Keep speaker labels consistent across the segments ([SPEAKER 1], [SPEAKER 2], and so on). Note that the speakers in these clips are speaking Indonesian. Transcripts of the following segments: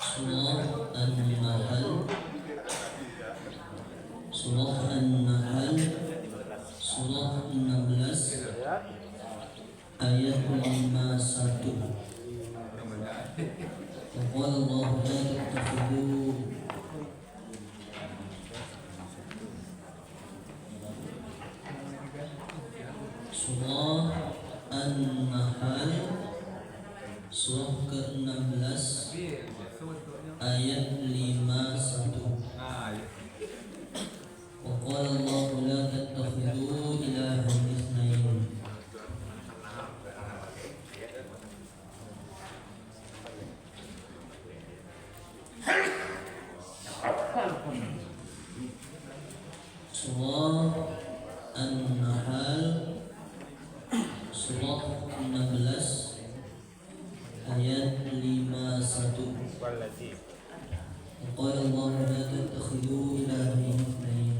[SPEAKER 1] Surah An-Nahl, Surah An-Nahl, Surah 16 ayat 51. Qala Allah la tattakhidhu Surah An-Nahl, surah ke-16 ayat 51. Wa qala Allah la tattakhidhu ilahan itsnain. Surah An-Nahl, surah 16 ayat 51. Qala Allah la tattakhidhu ilahan itsnain.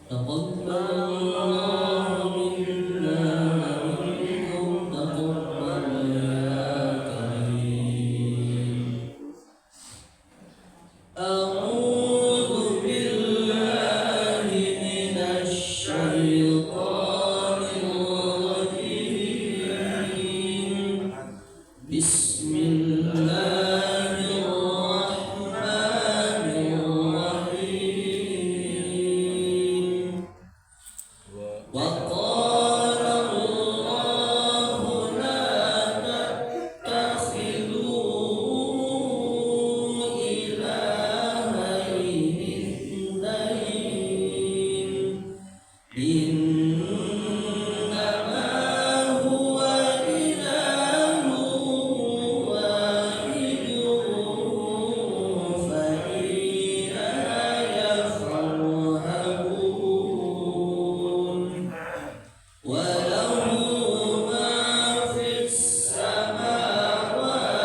[SPEAKER 1] Taqabbalallahu minna wa minkum taqabbal ya karim. A'udzu billahi minasy syaithanir rajim. Bismillahirrahmanirrahim. Wa qala Allahu la tattakhidhu ilahaini itsnain. Innama huwa ilahun wahidun fa iyaya farhabun. Walahu ma fis samawati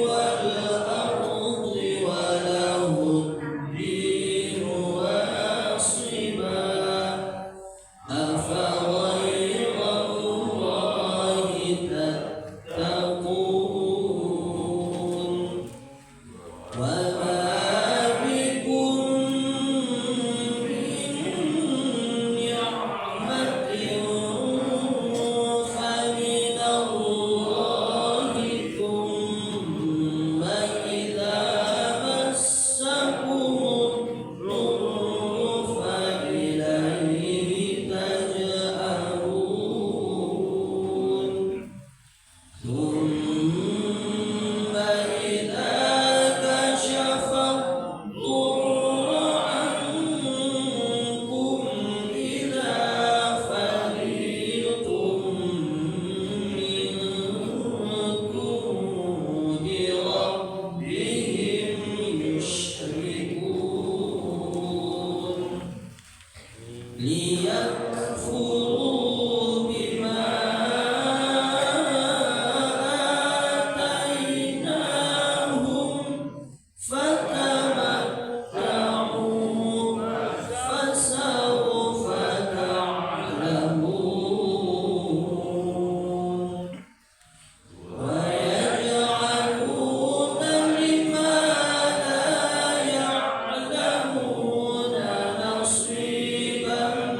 [SPEAKER 1] wal ardi walahu ad-dinu wasiba. Afaghayra Allahi tattaqun. Wa ma bikum min ni'matin famin Allahi thumma idza massakum ad-durru fa ilayhi taj'arun. Thumma idza kashafa ad-durra ankum idza fariqun minkum bi rabbihim yushrikun. Liyakfuru bima atainahum fatamatta'u fasawfa ta'lamun. Wa yaj'aluna lima la ya'lamuna nasiban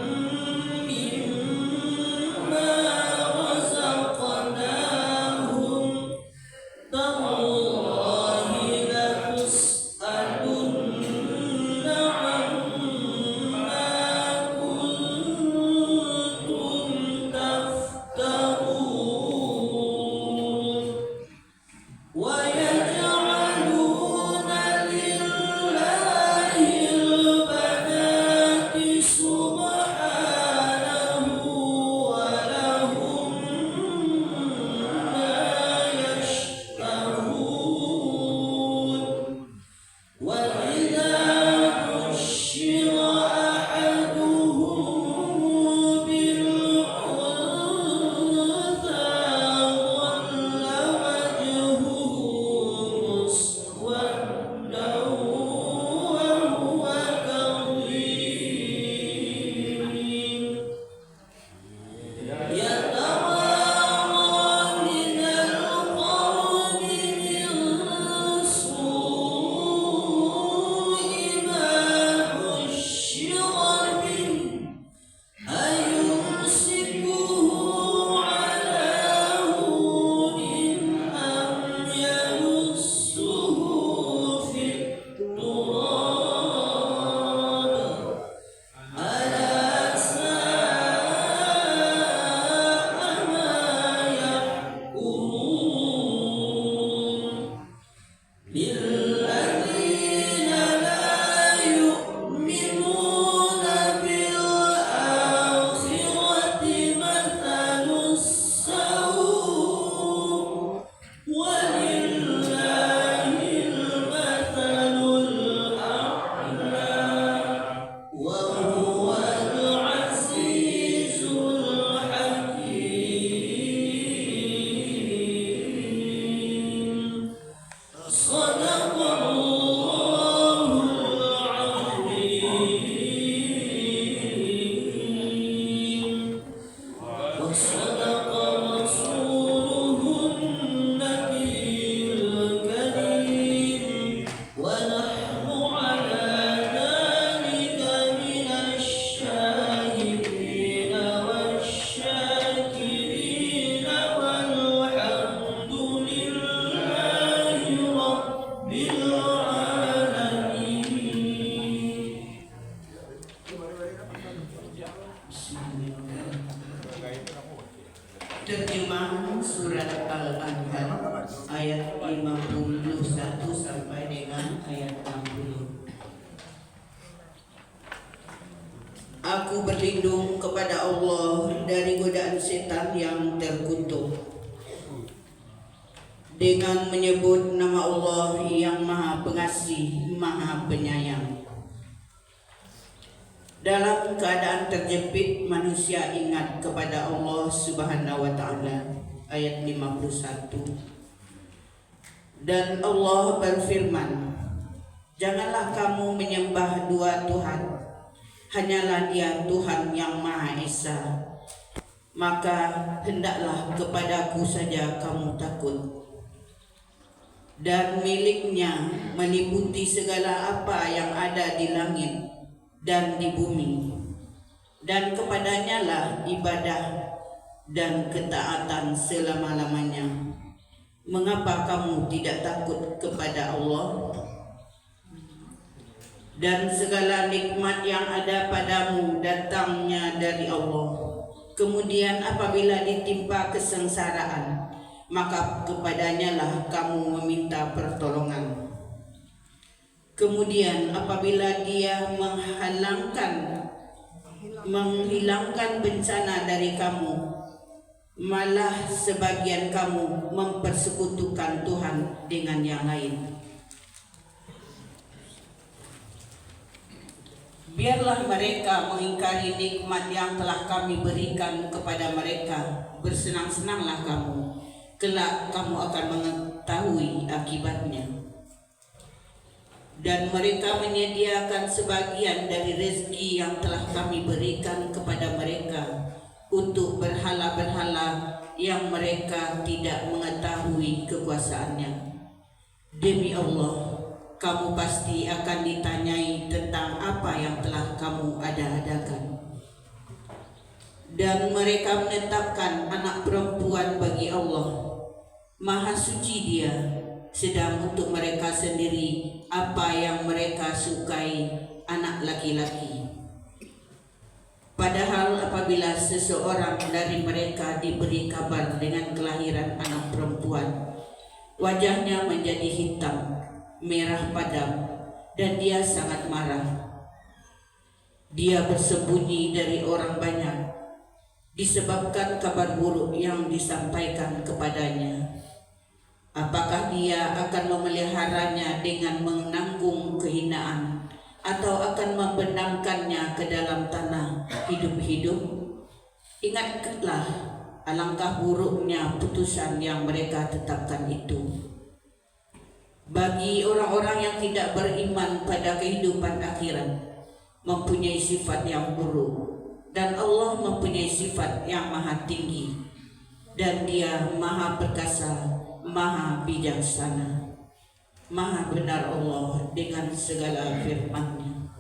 [SPEAKER 2] Terjemahan surat Al-Anfal ayat 51 sampai dengan ayat 60. Aku berlindung kepada Allah dari godaan setan yang terkutuk dengan menyebut nama Allah yang Maha Pengasih, Maha Penyayang. Dalam keadaan terjepit, manusia ingat kepada Allah Subhanahu wa Ta'ala. Ayat 51. Dan Allah berfirman, janganlah kamu menyembah dua Tuhan, hanyalah Dia Tuhan yang Maha Esa. Maka hendaklah kepadaku saja kamu takut. Dan miliknya meliputi segala apa yang ada di langit dan di bumi, dan kepadanya lah ibadah dan ketaatan selama-lamanya. Mengapa kamu tidak takut kepada Allah? Dan segala nikmat yang ada padamu datangnya dari Allah. Kemudian apabila ditimpa kesengsaraan, maka kepadanya lah kamu meminta pertolongan. Kemudian apabila Dia menghilangkan bencana dari kamu, malah sebagian kamu mempersekutukan Tuhan dengan yang lain. Biarlah mereka mengingkari nikmat yang telah kami berikan kepada mereka. Bersenang-senanglah kamu, kelak kamu akan mengetahui akibatnya. Dan mereka menyediakan sebagian dari rezeki yang telah kami berikan kepada mereka untuk berhala-berhala yang mereka tidak mengetahui kekuasaannya. Demi Allah, kamu pasti akan ditanyai tentang apa yang telah kamu ada-adakan. Dan mereka menetapkan anak perempuan bagi Allah. Maha suci Dia, sedang untuk mereka sendiri apa yang mereka sukai anak laki-laki. Padahal apabila seseorang dari mereka diberi kabar dengan kelahiran anak perempuan, wajahnya menjadi hitam, merah padam, dan dia sangat marah. Dia bersembunyi dari orang banyak disebabkan kabar buruk yang disampaikan kepadanya. Apakah dia akan memeliharanya dengan menanggung kehinaan, atau akan membenamkannya ke dalam tanah hidup-hidup? Ingatlah alangkah buruknya putusan yang mereka tetapkan itu. Bagi orang-orang yang tidak beriman pada kehidupan akhirat, mempunyai sifat yang buruk, dan Allah mempunyai sifat yang maha tinggi, dan Dia maha perkasa, maha bijaksana. Maha benar Allah dengan segala firman-Nya.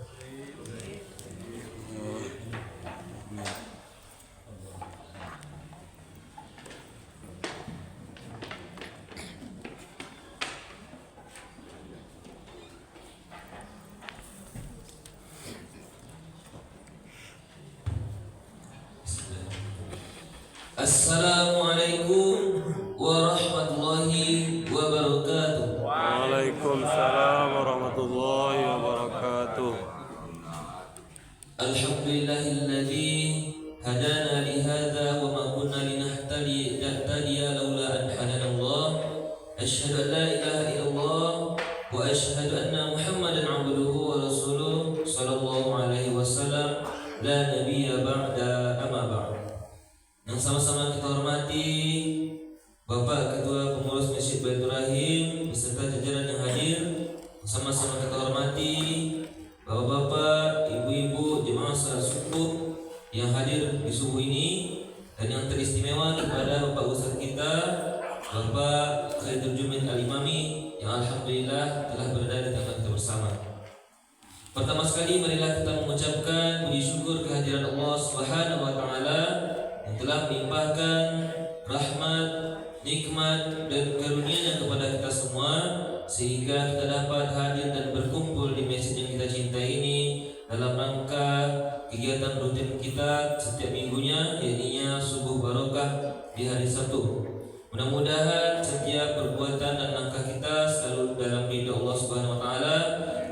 [SPEAKER 1] Assalamualaikum warahmatullahi wabarakatuh.
[SPEAKER 3] Waalaikumsalam warahmatullahi wabarakatuh.
[SPEAKER 1] Alhamdulillahilladzi hadana li hadza wa ma kunna linahtadiya laula an hadana Allah. Asyhadu an la ilaha illallah wa asyhadu anna Muhammadan abduhu wa rasuluh sallallahu alaihi wasallam la nabiyya ba'da amma ba'd. Yang sama-sama kita hormati Bapak Ketua Pengurus Masjid Baitur Rahim beserta jajaran yang hadir. Sama-sama kita hormati Bapak-bapak, ibu-ibu, jemaah salat subuh yang hadir di subuh ini, dan yang teristimewa kepada Bapak Ustaz kita, Bapak Khairul Jumin Al-Imami, yang alhamdulillah telah berada di tengah kita bersama. Pertama sekali marilah kita mengucapkan puji syukur kehadiran Allah Subhanahu wa taala yang telah melimpahkan rahmat, nikmat dan karunia-Nya kepada kita semua, sehingga kita dapat hadir dan berkumpul di masjid yang kita cintai ini dalam rangka kegiatan rutin kita setiap minggunya, yaitu subuh barokah di hari Sabtu. Mudah-mudahan setiap perbuatan dan langkah kita selalu dalam ridha Allah Subhanahu wa taala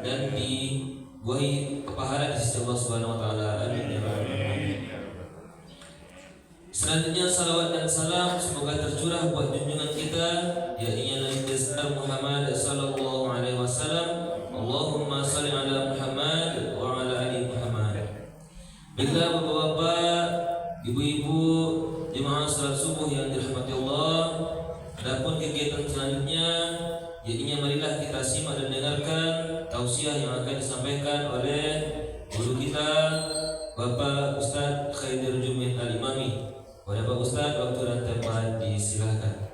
[SPEAKER 1] dan dibuahi pahala di sisi Allah Subhanahu wa taala. Amin ya rabbal alamin. Selanjutnya salawat dan salam semoga tercurah buat junjungan kita, yaitu Nabi besar Muhammad sallallahu alaihi wasallam. Allahumma shalli ala Muhammad wa ala ali Muhammad. Baiklah bapak-bapak, ibu-ibu, jemaah salat subuh yang dirahmati Allah. Adapun kegiatan selanjutnya, jadinya marilah kita simak dan dengarkan tausiah yang akan disampaikan oleh guru kita Bapak Ustaz Khaidir Jumaid Al-Imami. Pada Pak Ustaz, waktu dan tempat disilahkan.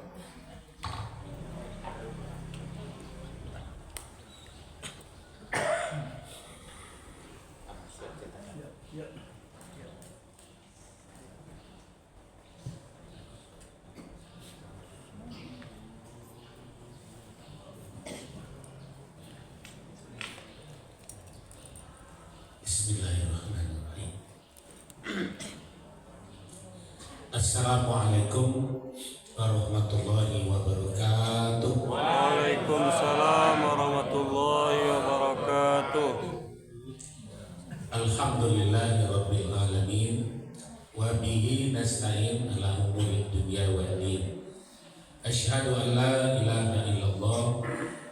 [SPEAKER 4] Bismillahirrahmanirrahim. Assalamualaikum warahmatullahi wabarakatuh.
[SPEAKER 3] Waalaikumsalam warahmatullahi wabarakatuh.
[SPEAKER 4] Alhamdulillahi rabbil alamin wa bihi nasta'in ala umuri dunya wad din. Asyhadu an la ilaha illallah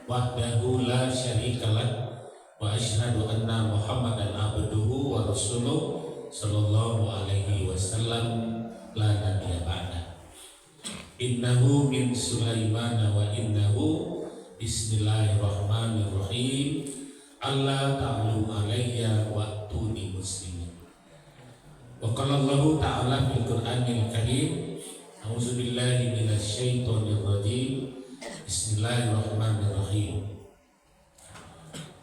[SPEAKER 4] wahdahu la syarikalah wa asyhadu anna Muhammadan abduhu wa rasuluh sallallahu alaihi wasallam la nabiyya ba'da. Innahu min Sulaiman wa innahu bismillahirrahmanirrahim. Allah ta'alu alayya wa tuni muslimin. Wa qala Allah ta'ala fil Qur'anil Karim, a'udzu billahi minasy syaithanir rajim. Bismillahirrahmanirrahim.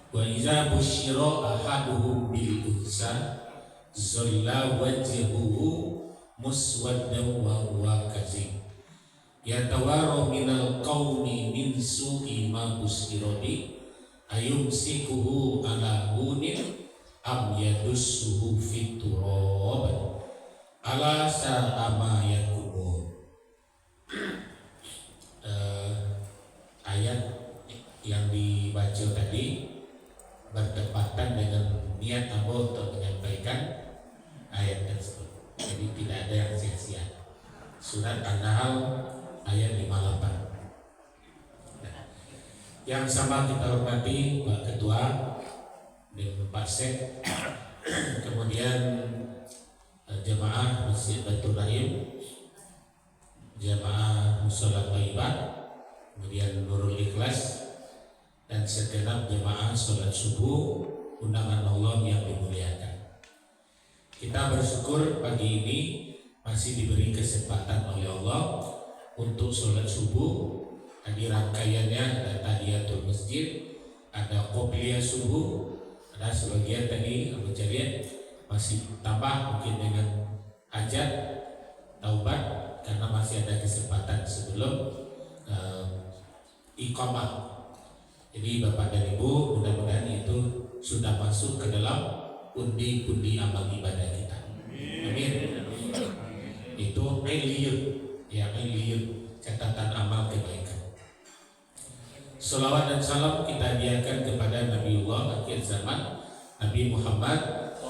[SPEAKER 4] Wa iza busyira ahaduhum bil unsa zalla wajhuhu muswaddan wa huwa kazim yatawara minal qaumi min su'i ma busyira bi ayumsikuhu ala hunin am yadussuhu fit turab ala sa'a ma yakumun. Ayat yang dibaca tadi bertepatan dengan niat Abu untuk menyampaikan ayat tersebut. Jadi tidak ada yang sia-sia. Surat An-Nahl ayat 58. Nah, yang sama kita hormati Pak Ketua dan Pak Sek, kemudian jemaah Masjid Baitur Rahim, jemaah Mushola Thayyibah, kemudian Nurul Ikhlas, dan segenap jemaah sholat subuh undangan Allah yang dimuliakan. Kita bersyukur pagi ini masih diberi kesempatan oleh Allah untuk sholat subuh. Tadi rangkaiannya ada tahiyatul masjid, ada qobliyah subuh, ada sebagian tadi Abu Jalil masih tambah mungkin dengan hajat taubat karena masih ada kesempatan sebelum iqamah. Jadi Bapak dan Ibu, mudah-mudahan itu sudah masuk ke dalam pundi-pundi amal ibadah kita. Amin. Itu iliyun, ya iliyun, catatan amal kebaikan. Salawat dan salam kita hadiahkan kepada Nabiullah akhir zaman, Nabi Muhammad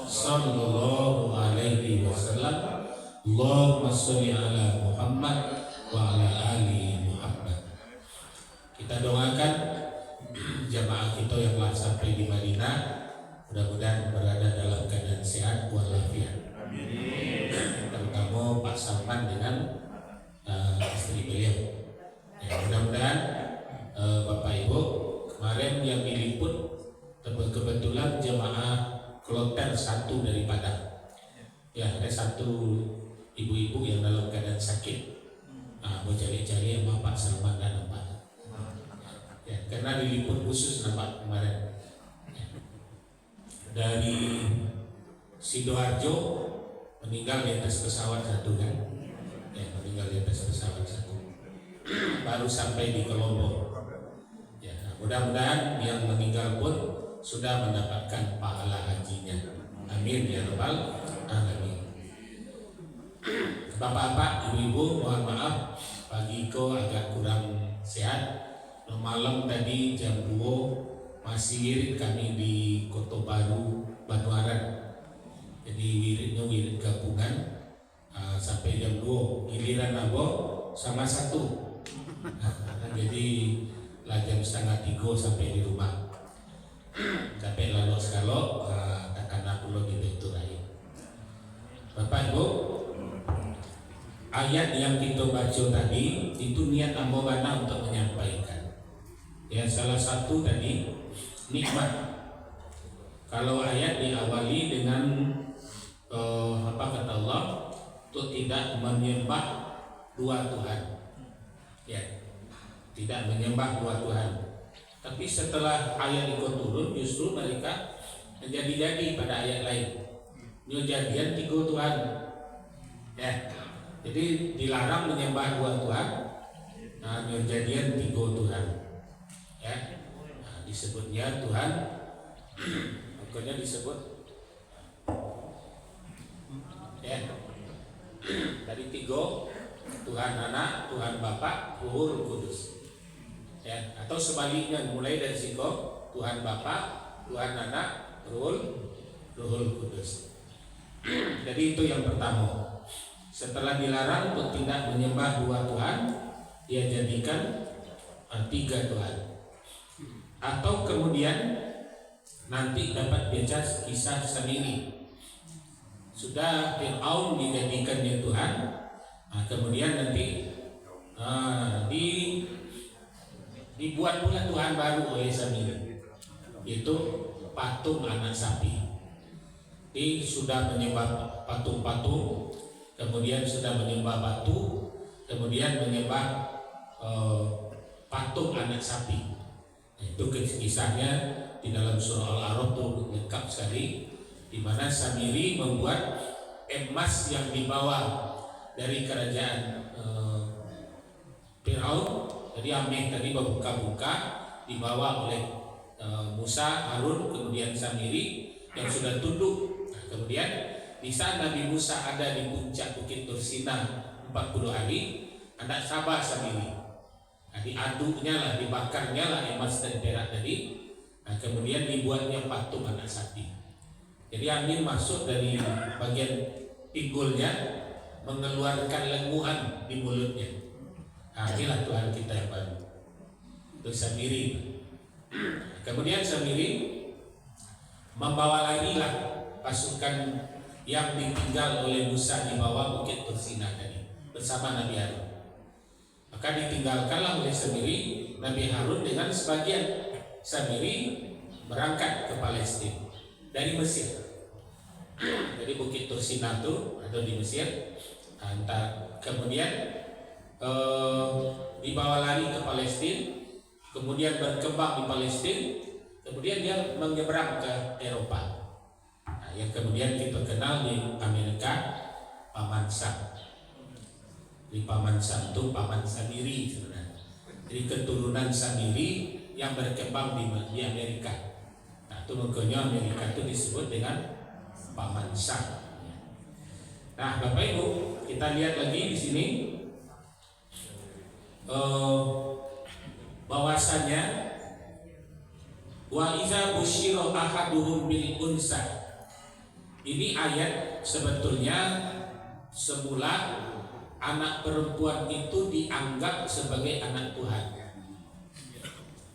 [SPEAKER 4] sallallahu alaihi wasallam. Allahumma sholli ala Muhammad wa ala ali Muhammad. Kita doakan jamaah kita yang telah sampai di Madinah, mudah-mudahan berada dalam keadaan sehat walafiat. Amin. Terutama Pak Salman dengan istri beliau. Ya, mudah-mudahan Bapak Ibu kemarin yang diliput kebetulan jamaah kloter 1 dari Padang. Ya, ada 1 ibu-ibu yang dalam keadaan sakit. Mau cari-cari sama Pak Salman dan Pak. Ya, karena diliput khusus nampak kemarin. Ya. Dari Sidoarjo meninggal di atas pesawat 1 kan? Ya, meninggal di atas pesawat 1. Baru sampai di Kolombo. Ya, mudah-mudahan yang meninggal pun sudah mendapatkan pahala hajinya. Amin ya rabbal alamin. Bapak-bapak, ibu-ibu, mohon maaf pagi ko agak kurang sehat. Malam tadi jam 2 masih wirid kami di Kota Baru, Batuaran. Jadi wiridnya wirid gabungan sampai jam 2. Giliran nabo sama 1. Jadi lah jam 2:30 sampai di rumah. Sampai lalu sekalo karena perlu dibentuk air. Bapak Ibu, ayat yang kita baca tadi itu niat ambogana untuk menyampaikan. Ya, salah satu tadi nikmat. Kalau ayat diawali dengan apa kata Allah, untuk tidak menyembah dua Tuhan. Ya, tidak menyembah dua Tuhan. Tapi setelah ayat itu turun, justru mereka menjadi-jadi pada ayat lain. Nyojadian 3 Tuhan. Ya, jadi dilarang menyembah dua Tuhan. Nah, nyojadian 3 Tuhan. Ya, nah, disebutnya Tuhan. Makanya disebut. Ya, dari 3 Tuhan Anak, Tuhan Bapa, Ruhul Kudus. Ya, atau sebaliknya mulai dari situ Tuhan Bapa, Tuhan Anak, Ruhul Kudus. Jadi itu yang pertama. Setelah dilarang untuk tidak menyembah dua Tuhan, dia jadikan 3 Tuhan. Atau kemudian nanti dapat baca kisah sendiri. Sudah Fir'aun dijadikannya Tuhan, kemudian nanti dibuat pula Tuhan baru oleh Samiri, yaitu patung anak sapi. Jadi sudah menyembah patung-patung, kemudian sudah menyembah batu, kemudian menyembah patung anak sapi. Itu kisahnya di dalam surah Al-A'raf itu lengkap sekali, di mana Samiri membuat emas yang dibawa dari kerajaan Fir'aun. Jadi Ameh tadi membuka-buka dibawa oleh Musa, Harun, kemudian Samiri yang sudah tunduk. Nah, kemudian di saat Nabi Musa ada di puncak Bukit Tursina 40 hari, anak Sabah Samiri. Nah, diaduknya lah, dibakarnya lah emas dan perak tadi. Nah, kemudian dibuatnya patung anak sapi. Jadi angin masuk dari bagian pinggulnya, mengeluarkan lenguhan di mulutnya. Nah, inilah Tuhan kita yang baru. Itu Samiri. Kemudian Samiri membawa lagi lah pasukan yang ditinggal oleh Musa di bawah Bukit Tursina tadi bersama Nabi Harun. Maka ditinggalkanlah oleh Samiri Nabi Harun dengan sebagian. Samiri berangkat ke Palestina dari Mesir. Jadi Bukit Tursina itu atau di Mesir. Kemudian dibawa lari ke Palestina, kemudian berkembang di Palestina, kemudian dia menyeberang ke Eropa. Nah, yang kemudian kita kenal di Amerika, Paman Sam. Di Paman Sam itu Paman Samiri sebenarnya. Jadi keturunan Samiri yang berkembang di Amerika. Nah, itu makanya Amerika itu disebut dengan Paman Sam. Nah, Bapak Ibu, kita lihat lagi di sini. Bahwasanya wa iza busyira ahaduhum bil unsa. Ini ayat sebetulnya semula anak perempuan itu dianggap sebagai anak Tuhan.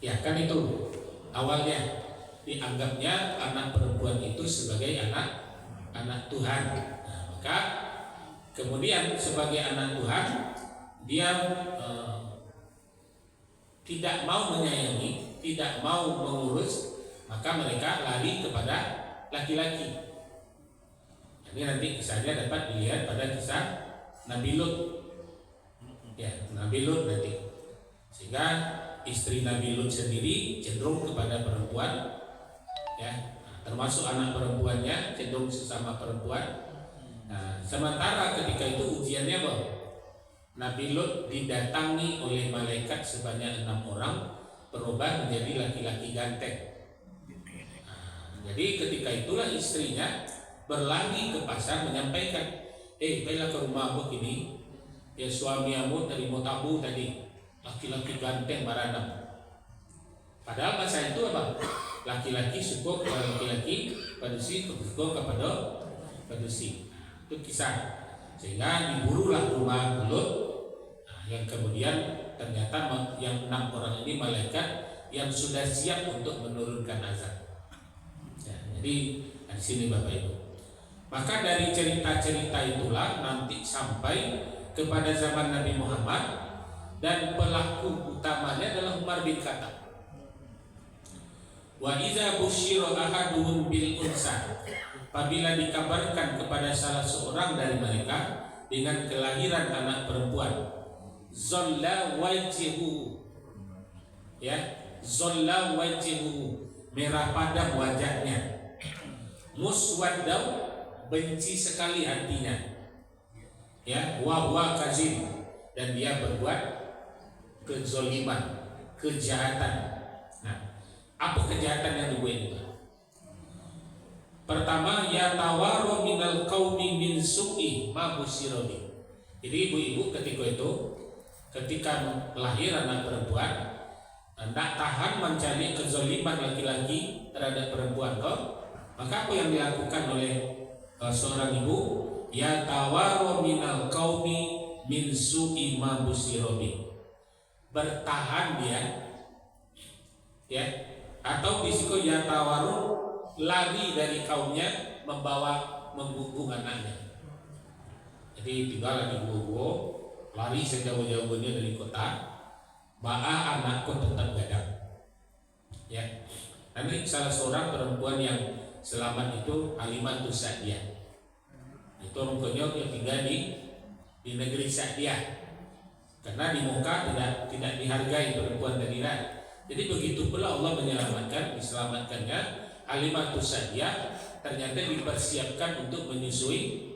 [SPEAKER 4] Ya kan itu awalnya dianggapnya anak perempuan itu sebagai anak Tuhan. Nah, maka kemudian sebagai anak Tuhan dia tidak mau menyayangi, tidak mau mengurus, maka mereka lari kepada laki-laki. Ini nanti kisahnya dapat dilihat pada kisah Nabi Lut. Ya, Nabi Lut nanti. Sehingga istri Nabi Lut sendiri cenderung kepada perempuan, ya, termasuk anak perempuannya cenderung sesama perempuan. Nah, sementara ketika itu ujiannya apa? Nabi Lut didatangi oleh malaikat sebanyak 6 orang berubah menjadi laki-laki ganteng. Nah, jadi ketika itulah istrinya berlari ke pasar menyampaikan, baiklah ke rumah aku ini, ya suami kamu terima tamu tadi, laki-laki ganteng baradam. Padahal masa itu apa? Laki-laki suka kepada laki-laki, padusi suka kepada padusi. Itu kisah. Sehingga diburulah rumah Lut. Nah, yang kemudian ternyata yang 6 orang ini malaikat yang sudah siap untuk menurunkan azab. Ya, jadi di sini Bapak Ibu. Maka dari cerita-cerita itulah nanti sampai kepada zaman Nabi Muhammad, dan pelaku utamanya adalah Umar bin Khattab. Wa iza busyira ahaduhum bil unsa, apabila dikabarkan kepada salah seorang dari mereka dengan kelahiran anak perempuan, zalla wajhuhu, ya, zalla wajhuhu, merah padam wajahnya, muswaddaw, benci sekali hatinya, ya, wa huwa kazim, dan dia berbuat kezaliman, kejahatan. Apa kejahatan yang dibuat itu? Pertama, ya tawaru minal qaumi min su'i ma busyirabi. Jadi ibu-ibu ketika lahir anak perempuan, tidak tahan mencari kezaliman laki-laki terhadap perempuan kok, maka apa yang dilakukan oleh seorang ibu? Ya tawaru minal qaumi min su'i ma busyirabi. Bertahan dia, ya, atau bisiko ya tawaru, lari dari kaumnya membumbung anaknya. Jadi tinggal di gua lari sejauh-jauhnya dari kota, ba'a anakku tetap gadang. Ya, nanti salah seorang perempuan yang selamat itu Halimatus Sa'diyah. Itu orang konyol yang tinggal di negeri Sa'diyah. Karena di Mekah tidak dihargai perempuan tadi. Jadi begitu pula Allah diselamatkannya Halimatus Sa'diyah, ternyata dipersiapkan untuk menyusui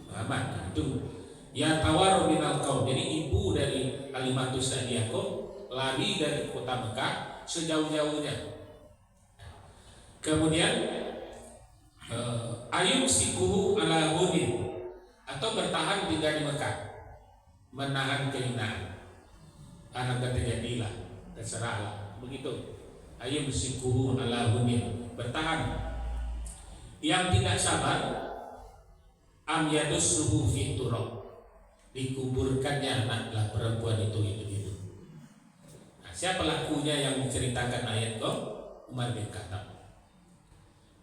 [SPEAKER 4] Muhammad. Itu ya tawaru minal qaum. Jadi ibu dari Halimatus Sa'diyah lari dari kota Mekah sejauh-jauhnya. Kemudian ayub sikuhu ala hunin, atau bertahan tinggal di Mekah, menahan kehinaan. Karena terjadilah, terserahlah. Begitu. Ayub sikuhu ala hunin, bertahan. Yang tidak sabar, am yadussuhu fi turab, dikuburkannya anaklah perempuan itu hidup-hidup. Nah, siapa pelakunya yang menceritakan ayat kok? Umar bin Khattab.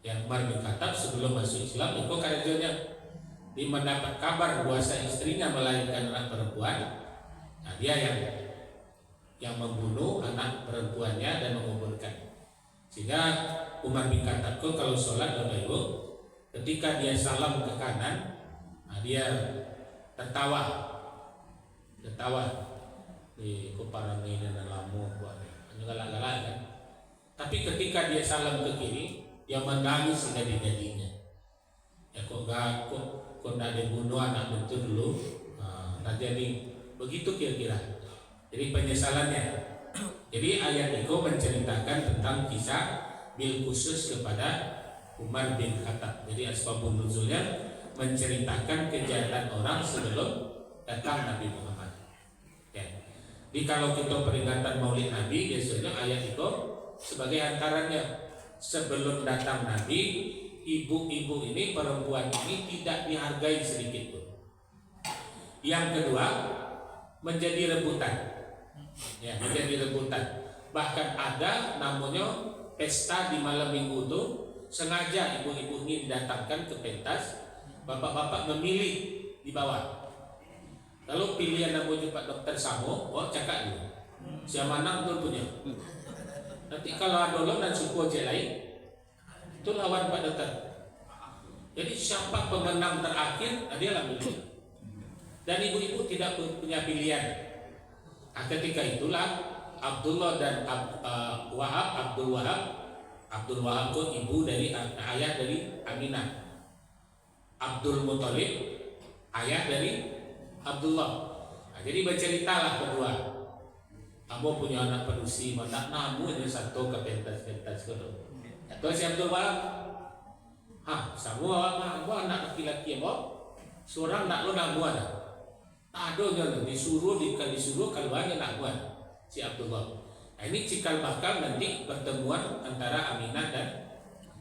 [SPEAKER 4] Yang Umar bin Khattab sebelum masuk Islam itu karenanya dia mendapat kabar bahwa istrinya melahirkan anak perempuan. Nah, dia yang membunuh anak perempuannya dan menguburkan. Sehingga Umar bin Khattab kalau sholat Bapak Ibu, ketika dia salam ke kanan, nah dia tertawa di kuparan ini dan lamu buat galak-galak kan. Tapi ketika dia salam ke kiri, dia menangis jadi-jadinya. Ya kok nggak dibunuh anak itu dulu. Nah jadi begitu kira-kira. Jadi penyesalannya. Jadi ayat itu menceritakan tentang kisah bil khusus kepada Umar bin Khattab. Jadi asbabun nuzulnya menceritakan kejahatan orang sebelum datang Nabi Muhammad. Ya. Jadi kalau kita peringatan Maulid Nabi, biasanya ayat itu sebagai antaranya. Sebelum datang Nabi, ibu-ibu ini, perempuan ini tidak dihargai sedikit pun. Yang kedua, menjadi rebutan. Ya, menjadi rebutan. Bahkan ada namanya pesta di malam minggu itu, sengaja ibu-ibu ini didatangkan ke pentas, bapak-bapak memilih di bawah. Lalu pilihan namanya Pak Dokter Samo, cakap dulu. Siapa nang tuh punya. Nanti kalau ada dan suku aja lain, itu lawan Pak Dokter. Jadi siapa pemenang terakhir, dia lah milih. Dan ibu-ibu tidak punya pilihan. Nah, ketika itulah Abdullah dan Abdul Wahab itu ibu dari ayah dari Aminah. Abdul Muthalib ayah dari Abdullah. Nah, jadi berceritalah berdua. Kamu punya anak pedusi, mana namu ini satu ke pentas gitu. Atau si Abdul Wahab, Semua anak laki-laki seorang nak lo nak buat. Adonya disuruh keluarnya nak buat si Abdullah. Ini cikal bakal nanti pertemuan antara Aminah dan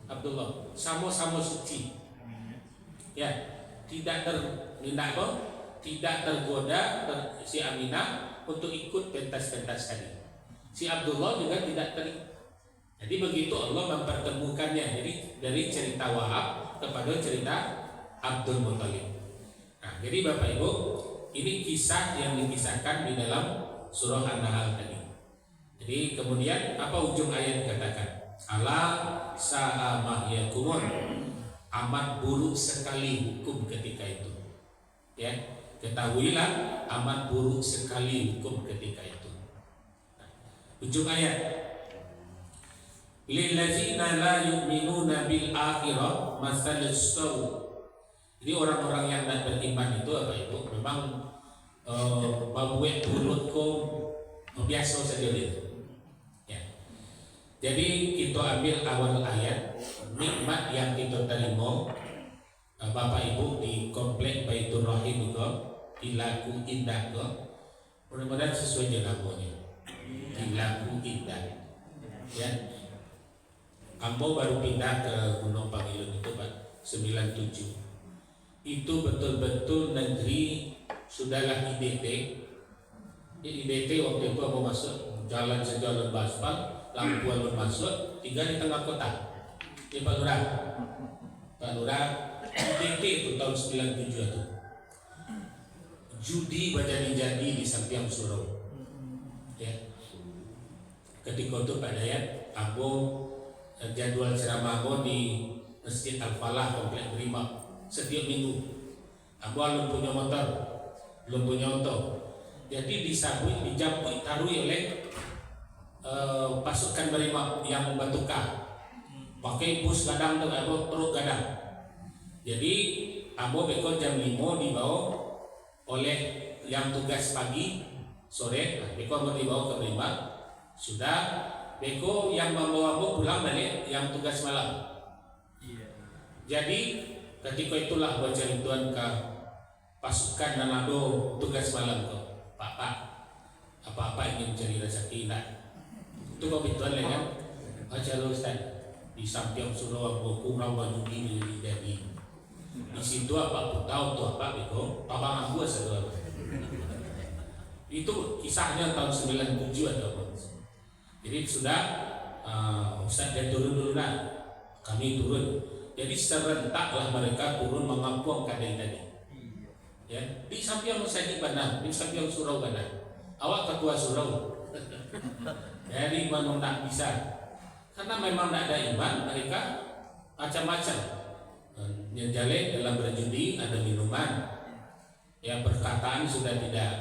[SPEAKER 4] Abdullah. Sama-sama suci. Ya, tidak tergoda si Aminah untuk ikut pentas-pentas tadi. Si Abdullah juga tidak Jadi begitu Allah mempertemukannya. Jadi dari cerita Wahab kepada cerita Abdul Muthalib. Nah, jadi Bapak Ibu, ini kisah yang dikisahkan di dalam surah An-Nahl tadi. Jadi kemudian apa ujung ayat katakan? Ala sa'a ma yakumun. Amat buruk sekali hukum ketika itu. Ya, ketahuilah amat buruk sekali hukum ketika itu. Nah, ujung ayat. Lillazina la yu'minuna bil akhirah masalus saw. Jadi orang-orang yang tidak beriman itu apa itu memang babuek mulutku biasa saja itu. Ya. Jadi kita ambil awal ayat nikmat yang kita terima Bapak Ibu di komplek Baitur Rahim itu dilaku indah itu mudah-mudahan sesuai dengan namanya dilaku indah. Ya. Ambo baru pindah ke Gunung Pangilun itu Pak 97. Itu betul-betul negeri sudahlah IDT. IDT waktu itu mau masuk jalan sejalan baspal, lampu alun masuk, tinggal di tengah kota. Di Pak Lurah IDT itu tahun 97 itu. Judi jadi di Sampiang Surau. Ya. Ketika itu Pak Dayat, Ambo jadwal ceramah di Masjid Al-Falah Komplek Berima setiap minggu. Ambo belum punya motor, belum punya auto. Jadi disabui, dijambui, tarui oleh pasukan Berima yang membantukan. Pakai bus gadang atau truk gadang. Jadi Ambo beko jam 5 dibawa oleh yang tugas pagi sore. Beko Ambo dibawa ke Berima. Sudah beko yang membawa Ambo pulang balik yang tugas malam. Jadi ketika itulah baca Tuhan ke pasukan Nanado tugas malam ke Pak apa ingin mencari rezeki nak itu kau Tuhan lah kan baca lu Ustaz di Sampiang Surau kurang baju ini jadi di situ apa pun tahu tuh apa beko tabang aku saudara itu kisahnya tahun 97 ada jadi sudah Ustaz dia turun dulu nak kami turun. Jadi serentaklah mereka turun mengampung kadang tadi. Ya, di Sampiang Musadi Bandar, di Sampiang Surau Bandar. Awak ketua surau. Jadi memang tak bisa. Karena memang tidak ada iman, mereka macam-macam. Menjalin dalam berjudi ada minuman. Ya perkataan sudah tidak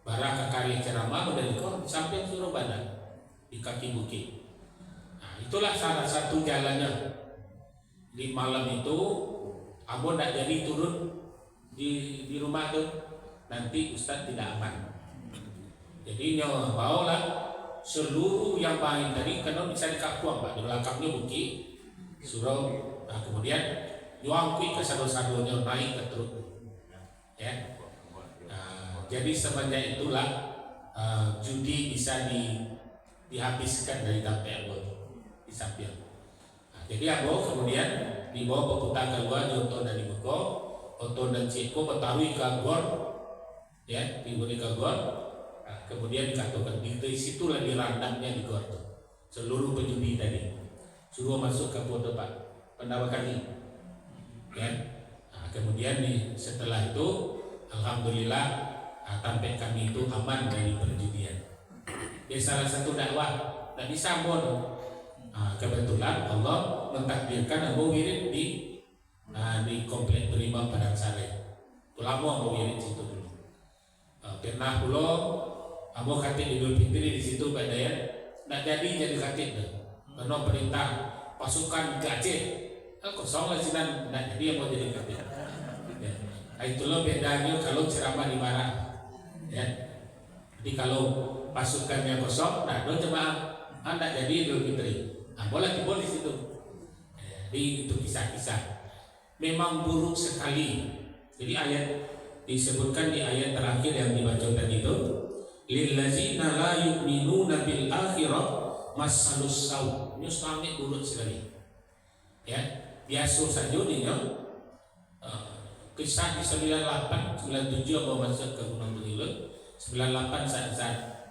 [SPEAKER 4] barak karya ceramah dari di Sampiang Surau Bandar di kaki bukit. Nah, itulah salah satu jalannya. Di malam itu Ambo tidak jadi turun di rumah tuh nanti Ustadz tidak aman. Jadi nyawa bawalah seluruh yang main tadi karena bisa dikakuang Pak di belakangnya bukit surau. Nah kemudian nyuangkui ke sado-sadonya naik ke truk. Ya. Nah, jadi semenjak itulah judi bisa dihabiskan dari dampai Ambo di Sampiang. Jadi Ambo kemudian dibawa peputar keluar di Oto dan Ibuko, Oto dan Ciko bertarui ke Gor, ya diberi ke Gor. Nah, kemudian dikatakan di situlah dirandamnya di Gor tuh seluruh penjudi tadi, suruh masuk ke foto Pak pendawakan ini, ya. Nah, kemudian setelah itu, alhamdulillah sampai kami itu aman dari perjudian. Jadi salah satu dakwah tak disambung. Nah, kebetulan Allah mentakdirkan Ambo wirid di komplek Berima Padang Sare. Lama Ambo wirid situ dulu. Pernah pulo Ambo khatib Idul Fitri di situ Pak Dayat. Nak jadi khatib deh. Karena perintah pasukan ke Aceh. Kosong lah sinan. Nak jadi Ambo jadi khatib. Ya. Itulah bedanya kalau ceramah di barat. Ya. Jadi kalau pasukannya kosong, nah do jemaah anda jadi Idul Fitri. Boleh di situ. Jadi itu kisah-kisah memang buruk sekali. Jadi ayat disebutkan di ayat terakhir yang dibaca tadi itu, lillazina la yu'minuna bil akhirah masalus saw. Ini sangat buruk sekali. Ya, biasa saja nih ya. Kisah di 98, 97 apa masuk ke Gunung Belilut, 98 saat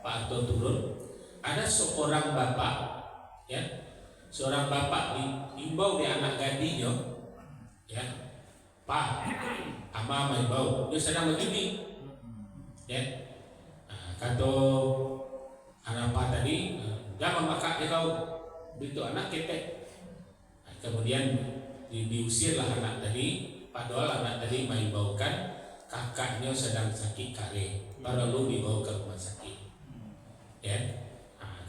[SPEAKER 4] Pak Harto turun, ada seorang bapak, ya, seorang bapak diimbau di anak gadinya, ya, Pak, ama imbau, dia sedang begini, ya, kata anak Pak tadi, jangan makak dia kau, itu anak ketek, kemudian diusirlah anak tadi. Padahal anak tadi mengimbaukan kakaknya sedang sakit kare, baru dibawa ke rumah sakit. Ya,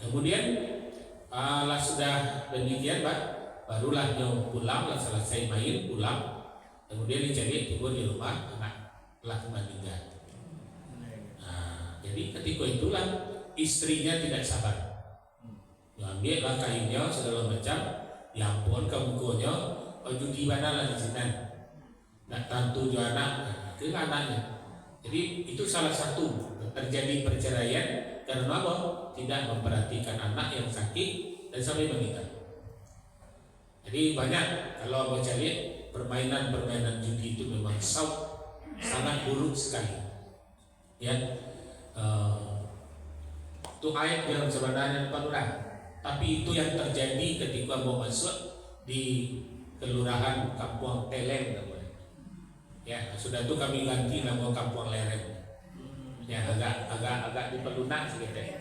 [SPEAKER 4] kemudian lah sudah demikian, Pak, barulah dia pulang, lah selesai main pulang, kemudian dicari tiba di rumah anak telah meninggal. Jadi ketika itulah istrinya tidak sabar, ambillah kainnya segala macam, diampun ke mukanya, baju di mana lah di sini. Nak tantu jo anak ke anaknya. Jadi itu salah satu terjadi perceraian karena apa? Tidak memperhatikan anak yang sakit dan sampai meninggal. Jadi banyak kalau baca lihat permainan judi itu memang sangat buruk sekali. Ya, itu ayat yang sebenarnya bukan, tapi itu yang terjadi ketika mau masuk di kelurahan Kampung Teleng. Ya, sudah itu kami ganti nama Kampung Lereng. Ya, agak diperlunak sedikit.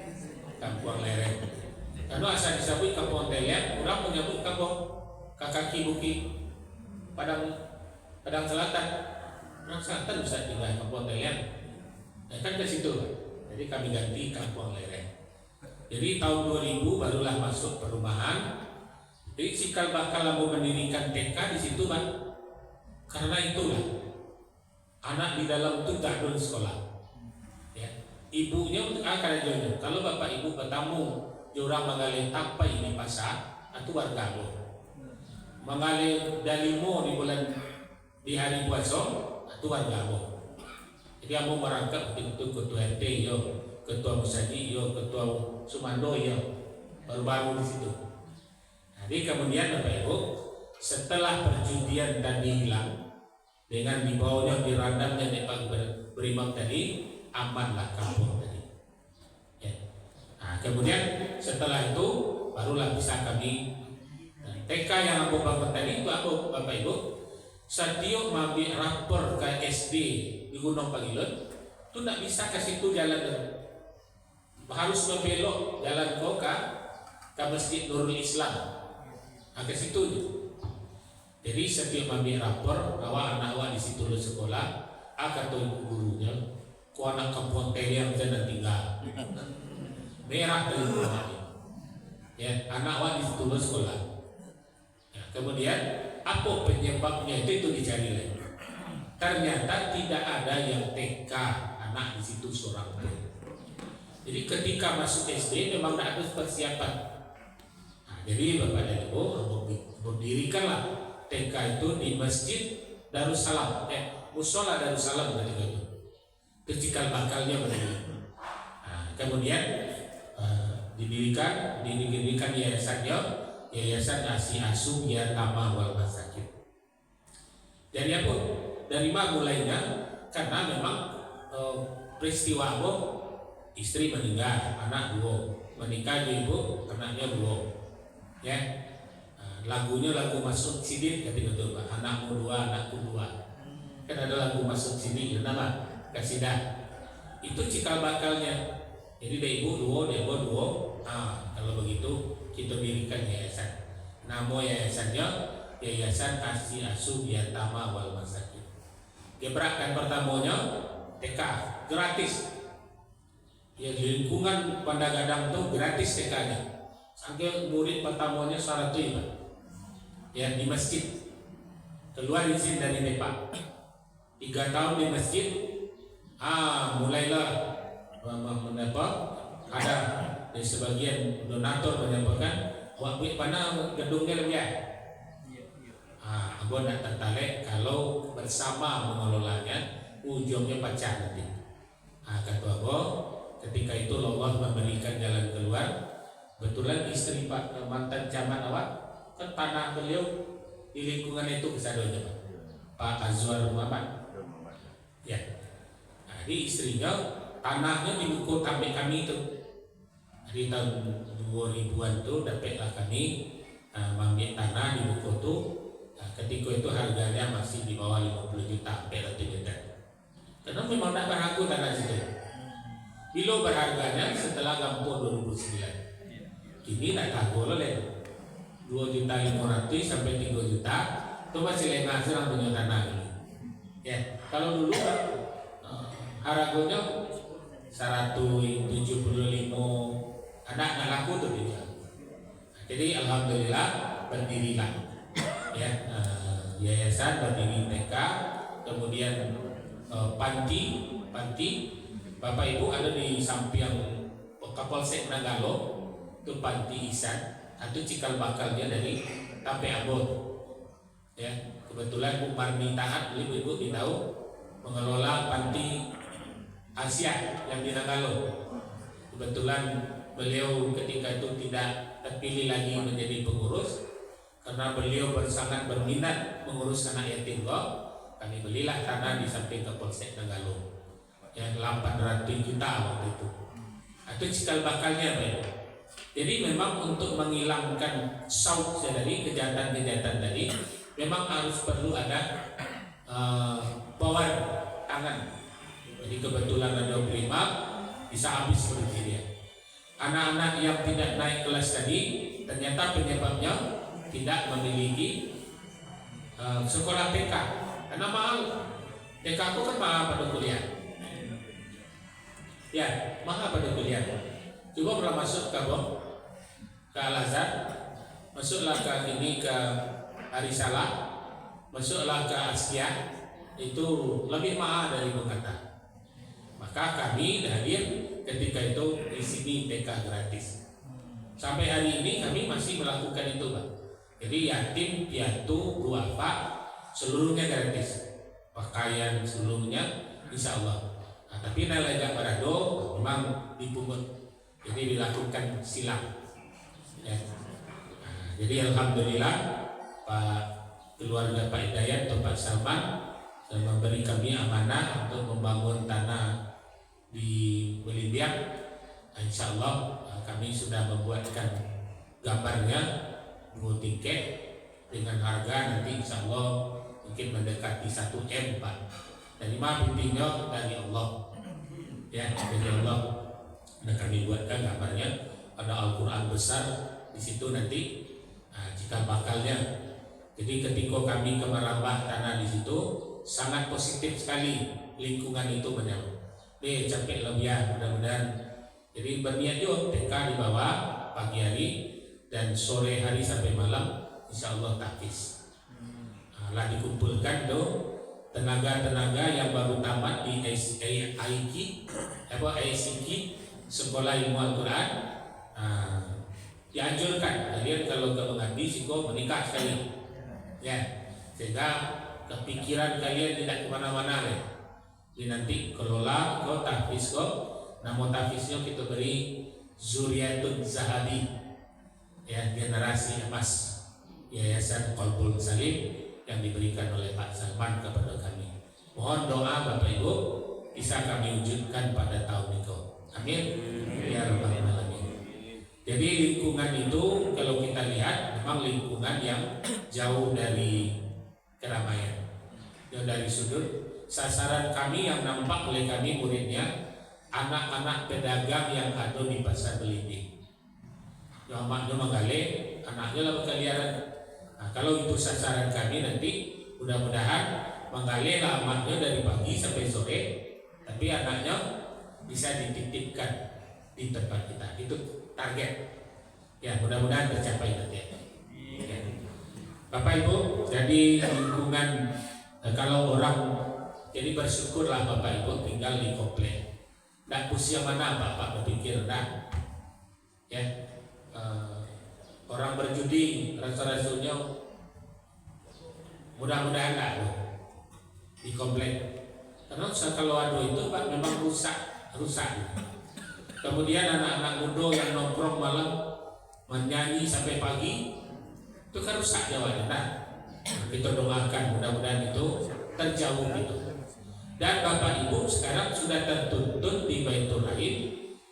[SPEAKER 4] Kampung Lereng. Karena asal disebut Kampung Teleng, orang menyebut kampung kaki bukit Padang Selatan. Padang Selatan bisa tinggal Kampung Teleng. Ya, kan ke situ. Jadi kami ganti Kampung Lereng. Jadi tahun 2000 barulah masuk perumahan. Jadi cikal bakal mau mendirikan TK di situ, Pak. Karena itulah anak di dalam itu tak ada sekolah, ya. Ibunya untuk akal jodoh. Kalau bapak ibu bertamu, orang mengalir apa ini pasar, atau warga lo, mengalir dalimo di bulan di hari puasa, atau warga lo. Jadi kamu merangkap itu ketua RT yo, ketua Musadi yo, ketua Sumando yo, baru-baru di situ. Jadi kemudian bapak ibu setelah perjudian tadi hilang, dengan dibawanya dirandamnya Pak Berimam tadi, amanlah kampung tadi. Ya. Kemudian setelah itu barulah bisa kami TK yang aku bangun tadi itu aku Bapak Ibu setiap ambil rapor ke SD di Gunung Pagilon itu tidak bisa ke situ jalan harus membelok jalan ke Masjid Nurul Islam ke situ. Jadi setiap ambil rapor bahwa anak awak di situ sekolah, kata ibu gurunya, ku anak Kampung Teleng jangan tinggal. Merah dari rumah. Ya, anak awak di situ sekolah. Ya, kemudian apa penyebabnya itu dicari lagi. Ternyata tidak ada yang TK anak di situ seorang pun. Jadi ketika masuk SD memang tidak ada persiapan. Jadi Bapak dan Ibu berdirikanlah TK itu di Masjid Darussalam, Musola Darussalam ketika itu. Cikal bakalnya begini. Kemudian didirikan yayasannya, Yayasan Asi Asuh Yatama wal Masakin. Dari apa? Dari mana mulainya? Karena memang peristiwa apa? Istri meninggal, anak dua, menikah ibu, anaknya dua. Ya. Lagunya lagu Masuk Sidin ketika itu Pak, anakmu dua, anakku dua. Kan ada lagu Masuk Sidin, nama Kasidah. Itu cikal bakalnya. Jadi dari ibu dua, kalau begitu kita dirikan yayasan. Nama yayasannya Yayasan Asi Asuh Yatama wal Masakin. Gebrakan pertamanya TK gratis. Ya di lingkungan Pandagadang itu gratis TK-nya. Sampai murid pertamanya 100 Pak. Ya di masjid keluar izin dari Depak 3 tahun di masjid mulailah mendapat ada dari sebagian donatur menyampaikan waktu mana gedungnya lebih Abon nak tertarik kalau bersama mengelolanya ujungnya pecah nanti. Kata Abo, ketika itu Allah memberikan jalan keluar. Kebetulan istri Pak mantan camat awak kan tanah beliau di lingkungan itu kesadonya Pak Azwar Muhammad. Ya, jadi istrinya tanahnya di buku sampai kami itu. Di tahun 2000-an tuh dapatlah kami mengambil tanah di buku itu. Ketika itu harganya masih di bawah 50 juta per meter. Karena memang tak berlaku tanah situ. Bilo berharganya setelah Gampur 2009. Kini tak tahu oleh 2.500.000 sampai 3 juta itu masih lengah serang punya tanah ini. Ya, kalau dulu harganya 175 anak nggak laku tuh dia. Jadi alhamdulillah berdirilah ya yayasan berdiri TK, kemudian panti Bapak Ibu ada di samping Kapolsek Nanggalo itu panti Ihsan atau cikal bakalnya dari Tape Abon ya. Kebetulan Bu Marni Taat ibu tahu mengelola panti Asia yang di Nanggalo. Kebetulan beliau ketika itu tidak terpilih lagi menjadi pengurus karena beliau sangat berminat mengurus anak yatim kami belilah tanah di samping Kapolsek Nanggalo yang 800 juta waktu itu. Itu cikal bakalnya Pak. Jadi memang untuk menghilangkan saut dari kejahatan-kejahatan tadi memang harus perlu ada power tangan. Jadi kebetulan ada prima bisa habis seperti dia. Anak-anak yang tidak naik kelas tadi ternyata penyebabnya tidak memiliki sekolah TK karena mahal. TK aku kan mahal pada kuliah. Ya, mahal pada kuliah. Coba pernah masuk ke Al-Azhar, masuklah ke ini ke Arisalah, masuklah ke Asia, itu lebih mahal dari Jakarta. Maka kami hadir ketika itu di sini TK gratis. Sampai hari ini kami masih melakukan itu, Pak. Jadi yatim, piatu, duafa seluruhnya gratis. Pakaian seluruhnya insya Allah. Tapi nilai Jakarado memang dipungut. Jadi dilakukan silang. Ya. Jadi alhamdulillah Pak keluarga Pak Hidayat atau Pak Salman memberi kami amanah untuk membangun tanah di Belindiak. Insya Allah kami sudah membuatkan gambarnya 2 tiket dengan harga nanti insya Allah mungkin mendekati 1 M Pak. Dan maaf intinya dari Allah. Ya, dari Allah. Dan kami buatkan gambarnya ada Al-Quran besar di situ nanti jika bakalnya. Jadi ketika kami merambah tanah di situ sangat positif sekali lingkungan itu menyambut. Capek lebih ya mudah-mudahan. Jadi berniat juga TK di bawah pagi hari dan sore hari sampai malam insya Allah tahfiz. Lah dikumpulkan tuh tenaga-tenaga yang baru tamat di AIQ Sekolah Ilmu Al-Quran. Dianjurkan kalian kalau ke mengaji siko menikah sekali ya, sehingga kepikiran kalian tidak kemana-mana ya. Jadi nanti kelola kau tahfiz kau, nama tahfiznya kita beri Zuriatun Zahabi ya, generasi emas Yayasan Qalbul Salim yang diberikan oleh Pak Salman kepada kami. Mohon doa Bapak Ibu bisa kami wujudkan pada tahun itu. Amin. Ya Rabbal Alamin. Jadi lingkungan itu kalau kita lihat memang lingkungan yang jauh dari keramaian, jauh dari sudut. Sasaran kami yang nampak oleh kami muridnya anak-anak pedagang yang ada di pasar Belimbing. Yang maknya menggale anaknya lah berkeliaran. Nah, kalau itu sasaran kami nanti mudah-mudahan menggale lah anaknya dari pagi sampai sore, tapi anaknya bisa dititipkan di tempat kita. Itu target. Ya, mudah-mudahan tercapai nanti. Ya. Bapak Ibu, jadi lingkungan kalau orang jadi bersyukurlah Bapak Ibu tinggal di komplek. Tidak usia mana Bapak berpikir dah. Ya. Orang berjudi rasa-rasanya Mudah-mudahan nggak ada di komplek. Karena kalau ada itu Pak memang rusak. Kemudian anak-anak muda yang nongkrong malam menyanyi sampai pagi itu kan rusak jawabnya. Nah, kita doakan mudah-mudahan itu terjauh gitu. Dan Bapak Ibu sekarang sudah tertuntun di Baitul Rahim,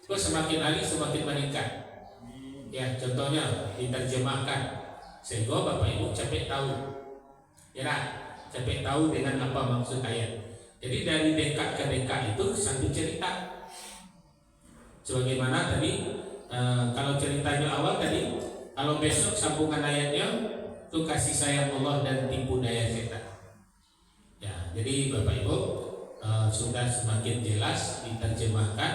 [SPEAKER 4] itu semakin hari semakin meningkat. Ya, contohnya diterjemahkan sehingga Bapak Ibu capek tahu. Ya, capek tahu dengan apa maksud ayat. Jadi dari dekat ke dekat itu satu cerita. Sebagaimana tadi kalau ceritanya awal tadi, kalau besok sambungan ayatnya itu kasih sayang Allah dan tipu daya setan. Ya, jadi Bapak Ibu sudah semakin jelas diterjemahkan,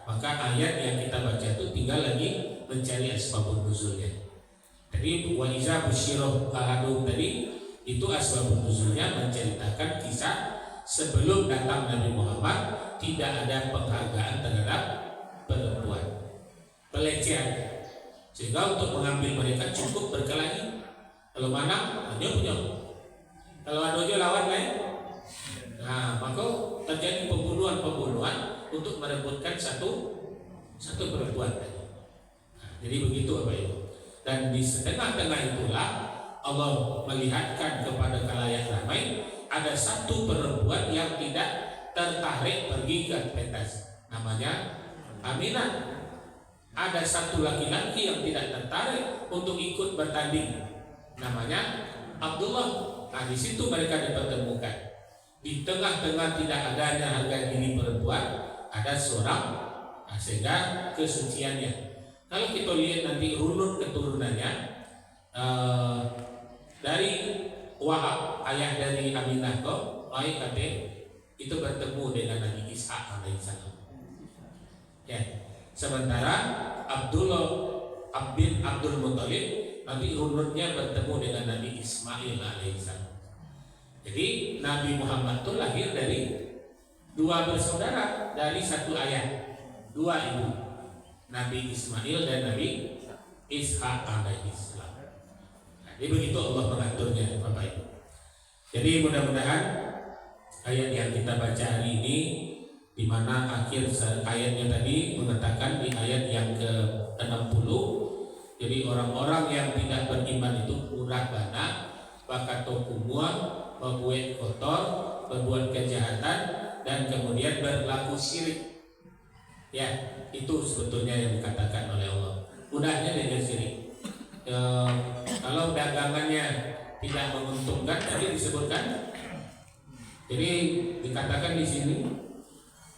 [SPEAKER 4] maka ayat yang kita baca itu tinggal lagi mencari asbabun nuzulnya. Jadi wa iza busyirah ahadum tadi itu asbabun nuzulnya menceritakan kisah sebelum datang Nabi Muhammad tidak ada penghargaan terhadap perempuan, pelecehan, sehingga untuk mengambil mereka cukup berkelahi. Kalau mana hanya punya, kalau ada aja lawan lain. Nah, maka terjadi pembunuhan untuk merebutkan satu perempuan. Nah, jadi begitu Bapak Ibu. Dan di setengah-tengah itulah Allah melihatkan kepada khalayak ramai ada satu perempuan yang tidak tertarik pergi ke pentas, namanya Aminah. Ada satu laki-laki yang tidak tertarik untuk ikut bertanding, namanya Abdullah. Nah, di situ mereka dipertemukan. Di tengah-tengah tidak adanya harga diri perempuan, ada seorang, sehingga kesuciannya. Kalau kita lihat nanti runut keturunannya dari Wahab, ayah dari Aminah itu bertemu dengan Nabi Ishaq alaihissalam. Ya. Sementara bin Abdul Muthalib nanti runutnya bertemu dengan Nabi Ismail alaihissalam. Jadi Nabi Muhammad itu lahir dari dua bersaudara dari satu ayah, dua ibu, Nabi Ismail dan Nabi Ishaq alaihissalam. Jadi begitu Allah mengaturnya Bapak Ibu. Jadi mudah-mudahan ayat yang kita baca hari ini, di mana akhir ayatnya tadi mengatakan di ayat yang ke-60, jadi orang-orang yang tidak beriman itu pura bana, bakato kumua, berbuat kotor, berbuat kejahatan, dan kemudian berlaku syirik. Ya, itu sebetulnya yang dikatakan oleh Allah. Mudahnya dengan syirik. Kalau dagangannya tidak menguntungkan, tadi disebutkan. Jadi dikatakan di sini,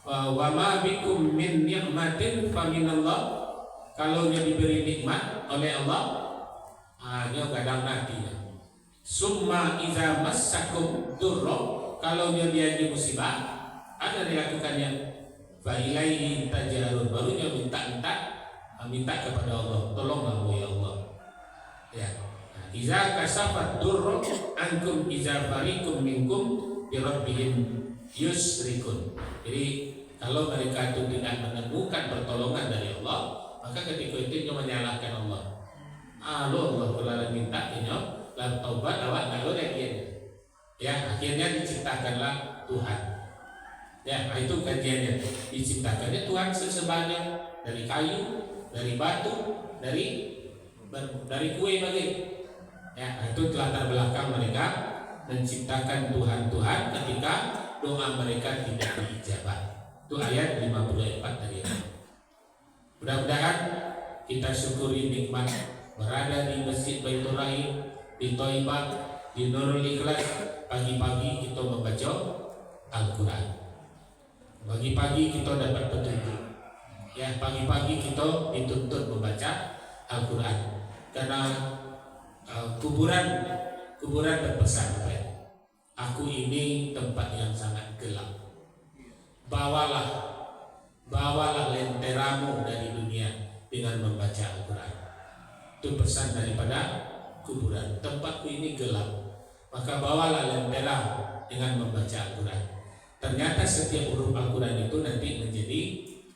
[SPEAKER 4] wa ma bikum min ni'matin fa minallah. Kalau dia diberi nikmat oleh Allah, dia kadang nantinya. Summa iza massakum durra, kalau dia diajak musibah, ada dilakukannya. Fa ilaihi tajarun, barunya minta kepada Allah, tolonglah ya Allah. Ya. Iza kasafat durra ankum iza fariqum minkum bi rabbihim yusrikun. Jadi kalau mereka itu tidak menemukan pertolongan dari Allah, maka ketika itu dia menyalahkan Allah. Allah kalau minta ini lalu taubat awak kalau akhirnya, ya akhirnya diciptakanlah Tuhan. Ya, itu kajiannya. Diciptakannya Tuhan sesebanyak dari kayu, dari batu, dari kue bagi. Ya, itu latar belakang mereka menciptakan Tuhan ketika doa mereka tidak diijabah. Itu ayat 54 tadi. Mudah-mudahan kita syukuri nikmat berada di Masjid Baitul Rahim, di Thaibah, di Nurul Ikhlas. Pagi-pagi kita membaca Al-Quran. Pagi-pagi kita dapat petunjuk. Ya, pagi-pagi kita dituntut membaca Al-Quran. Karena kuburan berpesan, aku ini tempat yang sangat gelap. Bawalah lenteramu dari dunia dengan membaca Al-Quran. Itu pesan daripada kuburan. Tempatku ini gelap, maka bawalah lentera dengan membaca Al-Quran. Ternyata setiap huruf Al-Quran itu nanti menjadi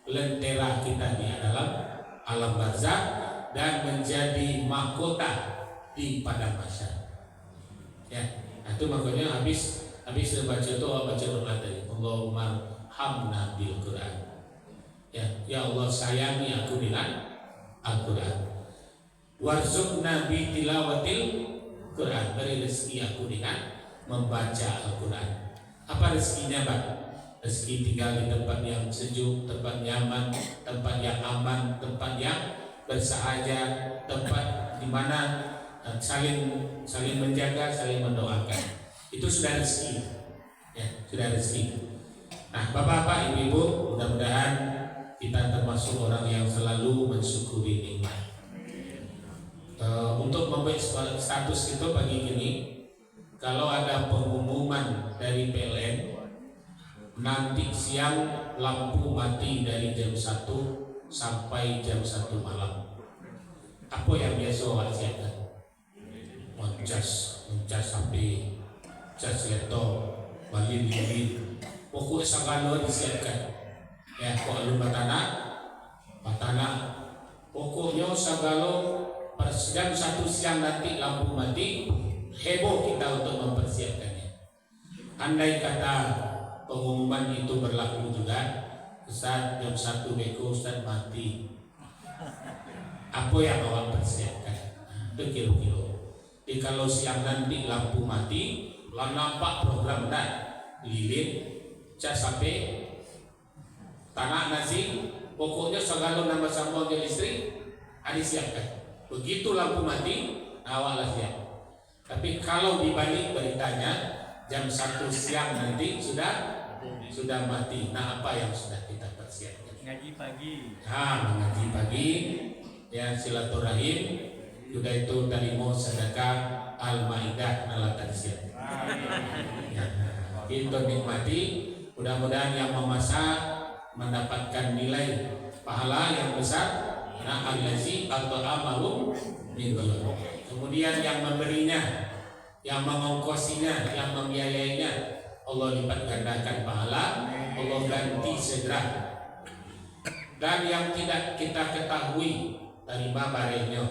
[SPEAKER 4] lentera kita di dalam alam barzakh dan menjadi mahkota di padang mahsyar. Ya, itu makanya habis baca doa baca doa tadi, Allahumma hamna bil Quran. Ya Allah sayangi aku dengan Al-Quran. Warzuqna bi tilawatil Quran, beri rezeki aku dengan membaca Al-Quran. Apa rezekinya, Pak? Rezeki tinggal di tempat yang sejuk, tempat nyaman, tempat yang aman, tempat yang bersahaja, tempat di mana saling menjaga, saling mendoakan. Itu sudah rezeki. Ya, sudah rezeki. Nah, Bapak-bapak, Ibu-ibu, mudah-mudahan kita termasuk orang yang selalu mensyukuri nikmat. Untuk membuat status itu pagi ini, kalau ada pengumuman dari PLN nanti siang lampu mati dari jam 1 sampai jam 1 malam, apa yang biasa awak siapkan? Mencas sampai cas laptop, balin, pokok segala disiapkan. Ya, kok alun batana, pokoknya segala pada jam 1 siang nanti lampu mati, heboh kita untuk mempersiapkannya. Andai kata pengumuman itu berlaku juga, Ustaz jam 1 beko Ustaz mati, apa yang awak persiapkan? Itu kira-kira. Jadi kalau siang nanti lampu mati, lah nampak program dan lilin, cas sampai tanah nasi, pokoknya segala nama sambal listrik ada siapkan. Begitu lampu mati, awaklah siap. Tapi kalau dibalik beritanya jam 1 siang nanti sudah mati. Nah, apa yang sudah kita persiapkan?
[SPEAKER 3] Ngaji pagi.
[SPEAKER 4] Mengaji pagi, ya silaturahim, juga itu terima sedekah Al-Maidah nalatan siap. Ya, itu nikmati. Mudah-mudahan yang memasak mendapatkan nilai pahala yang besar. Nah, allazi at'amahum min ghulul. Kemudian yang memberinya, yang mengongkosinya, yang membiayainya, Allah lipat gandakan pahala, Allah ganti segera. Dan yang tidak kita ketahui dari barenya,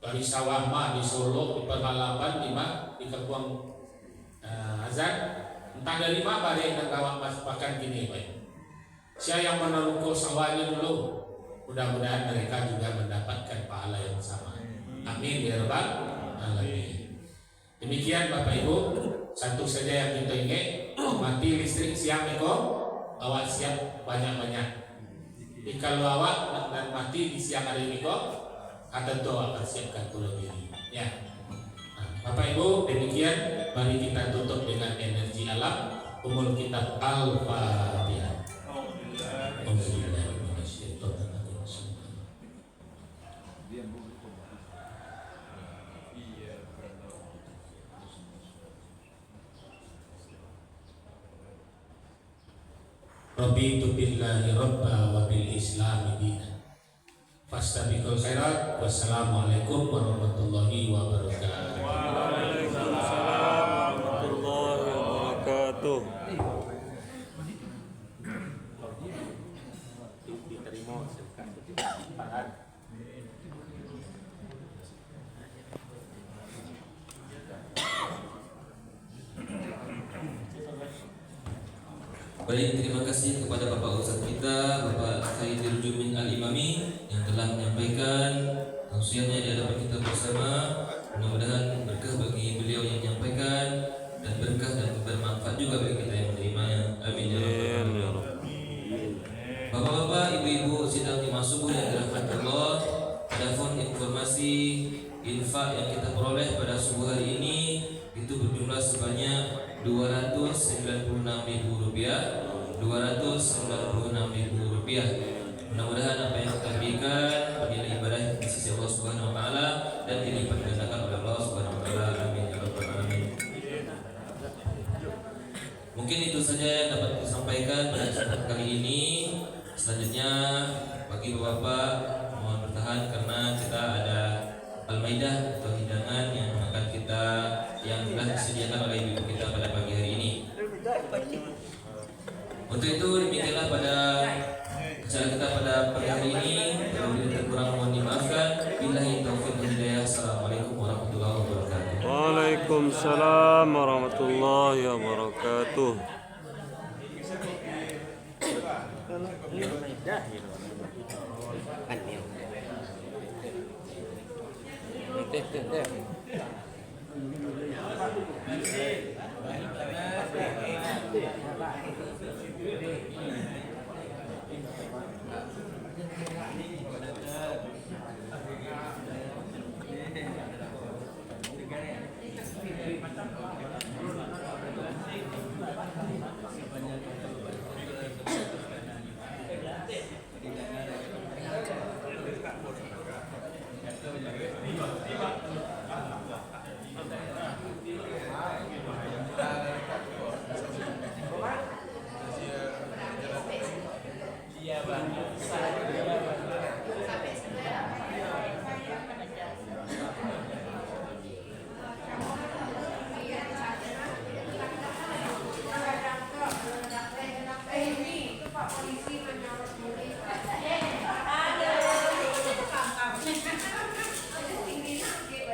[SPEAKER 4] dari sawah mah di Solo, di Perhalapan, di Kekuang Azan, entah dari mana bareng yang gawat makan gini, Pak. Siapa yang menelungkup sawahnya dulu, mudah-mudahan mereka juga mendapatkan pahala yang sama. Amin ya rabbal alamin. Demikian Bapak Ibu, satu saja yang kita ingin, mati listrik siang Eko, awak siap banyak-banyak. Jadi kalau awak dan mati di siang hari ini kok, tentu awak persiapkan pulau diri. Ya. Nah, Bapak Ibu, demikian mari kita tutup dengan energi alam. Umul kitab Al-Fatihah. Rabbitu billahi rabba wa bil islami dina. Fastabiqul khairat. Wassalamualaikum warahmatullahi wabarakatuh.
[SPEAKER 3] Waalaikumsalam warahmatullahi wabarakatuh.
[SPEAKER 1] Baik, terima kasih kepada Bapak Ustaz kita, Bapak Khairuddin Jumin Al-Imami yang telah menyampaikan tausiahnya di hadapan kita bersama. Mudah-mudahan berkah bagi beliau yang menyampaikan dan berkah dan bermanfaat juga bagi kita yang menerimanya. Amin ya rabbal alamin. Bapak-bapak, ibu-ibu sidang Imam Subuh yang dirahmati Allah, adapun informasi infak yang kita peroleh pada subuh hari ini itu berjumlah sebanyak Rp296.000. Mudah-mudahan apa yang kita berikan bernilai ibadah di sisi Allah Subhanahu wa taala dan dilipat gandakan oleh Allah Subhanahu wa taala. Amin ya rabbal alamin. Mungkin itu saja yang dapat disampaikan pada kesempatan kali ini. Selanjutnya bagi Bapak mohon bertahan karena kita ada Al-Maidah atau hidangan yang akan kita yang telah disediakan oleh ibu kita pada pagi hari ini. Untuk itu demikianlah pada acara kita pada pagi hari ini. Kalau tidak kurang mohon dimaafkan. Billahi taufiq wal hidayah. Assalamualaikum warahmatullahi wabarakatuh.
[SPEAKER 3] Waalaikumsalam Waalaikumsalam warahmatullahi wabarakatuh.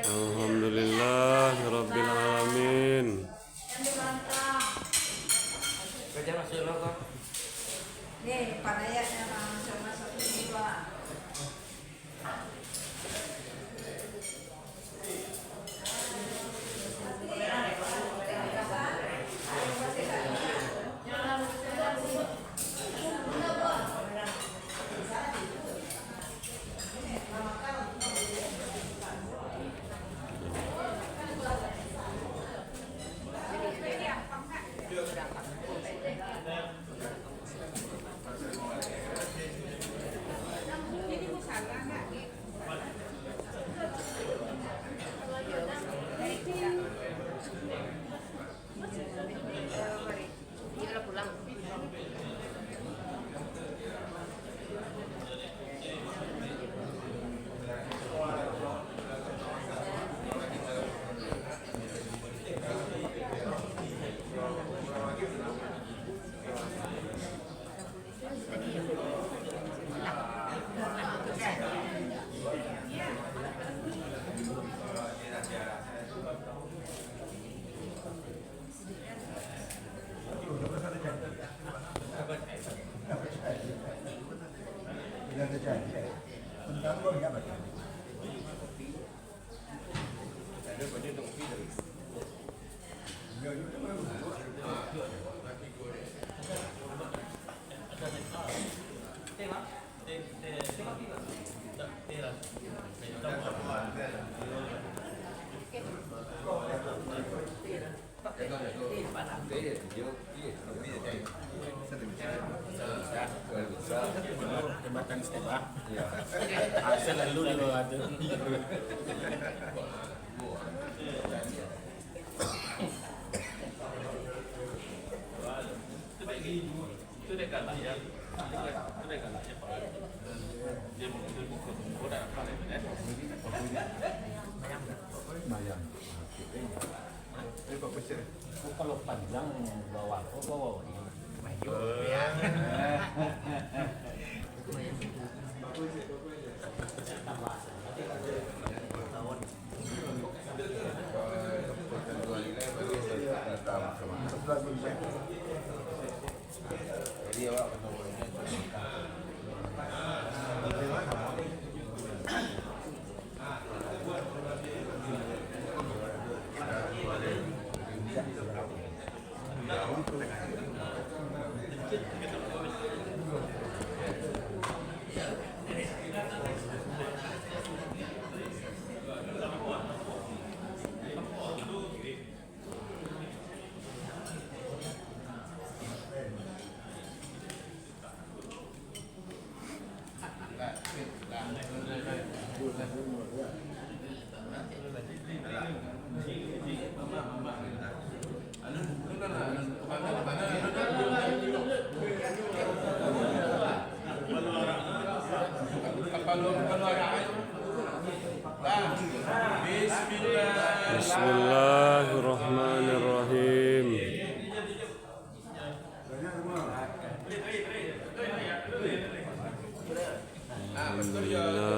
[SPEAKER 3] Alhamdulillahirabbil alamin.
[SPEAKER 5] Nih, panayanya sama satu jiwa.
[SPEAKER 4] Jembatan Steba. Selalu lewat.
[SPEAKER 6] Itu dekat lah ya. Itu dekat lah ya Pak. Dia buka udah apa ya?
[SPEAKER 4] Bayang. Kalau panjang bawa ini. Maju ya. Bismillahirrahmanirrahim. Alhamdulillah.